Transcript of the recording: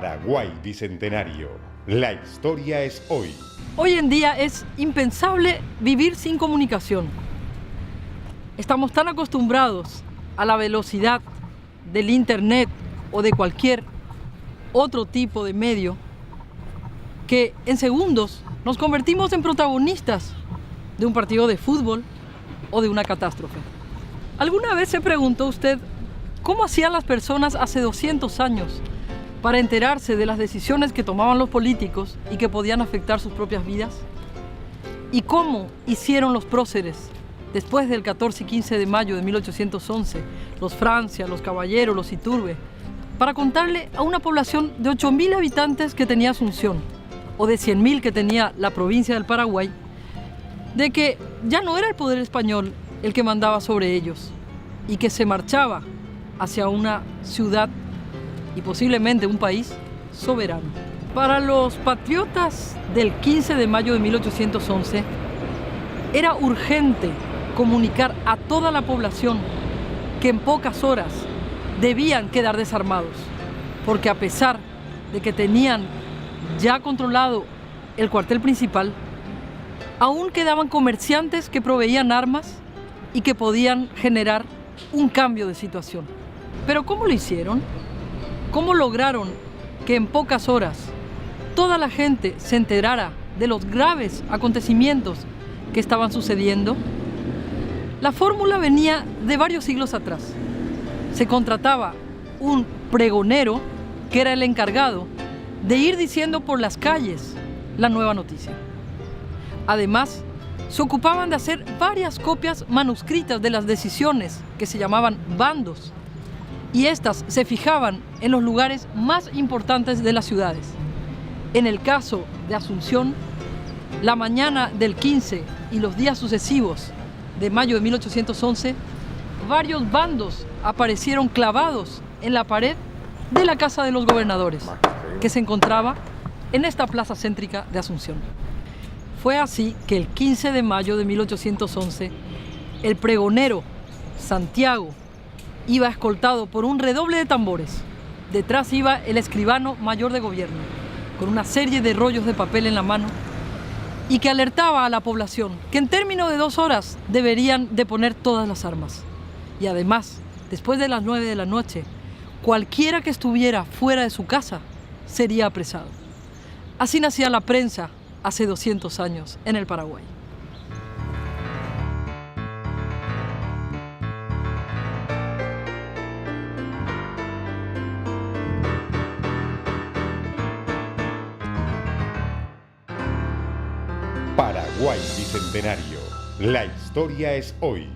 Paraguay Bicentenario. La historia es hoy. Hoy en día es impensable vivir sin comunicación. Estamos tan acostumbrados a la velocidad del internet o de cualquier otro tipo de medio que en segundos nos convertimos en protagonistas de un partido de fútbol o de una catástrofe. ¿Alguna vez se preguntó usted cómo hacían las personas hace 200 años para enterarse de las decisiones que tomaban los políticos y que podían afectar sus propias vidas? ¿Y cómo hicieron los próceres después del 14 y 15 de mayo de 1811, los Francia, los Caballeros, los Iturbe, para contarle a una población de 8.000 habitantes que tenía Asunción o de 100.000 que tenía la provincia del Paraguay, de que ya no era el poder español el que mandaba sobre ellos y que se marchaba hacia una ciudad y posiblemente un país soberano? Para los patriotas del 15 de mayo de 1811 era urgente comunicar a toda la población que en pocas horas debían quedar desarmados, porque a pesar de que tenían ya controlado el cuartel principal, aún quedaban comerciantes que proveían armas y que podían generar un cambio de situación. Pero ¿cómo lo hicieron? ¿Cómo lograron que en pocas horas toda la gente se enterara de los graves acontecimientos que estaban sucediendo? La fórmula venía de varios siglos atrás. Se contrataba un pregonero que era el encargado de ir diciendo por las calles la nueva noticia. Además, se ocupaban de hacer varias copias manuscritas de las decisiones que se llamaban bandos, y estas se fijaban en los lugares más importantes de las ciudades. En el caso de Asunción, la mañana del 15 y los días sucesivos de mayo de 1811, varios bandos aparecieron clavados en la pared de la Casa de los Gobernadores, que se encontraba en esta plaza céntrica de Asunción. Fue así que el 15 de mayo de 1811, el pregonero Santiago iba escoltado por un redoble de tambores. Detrás iba el escribano mayor de gobierno, con una serie de rollos de papel en la mano, y que alertaba a la población que en términos de 2 horas deberían deponer todas las armas. Y además, después de las 9 de la noche, cualquiera que estuviera fuera de su casa sería apresado. Así nacía la prensa hace 200 años en el Paraguay. Paraguay Bicentenario. La historia es hoy.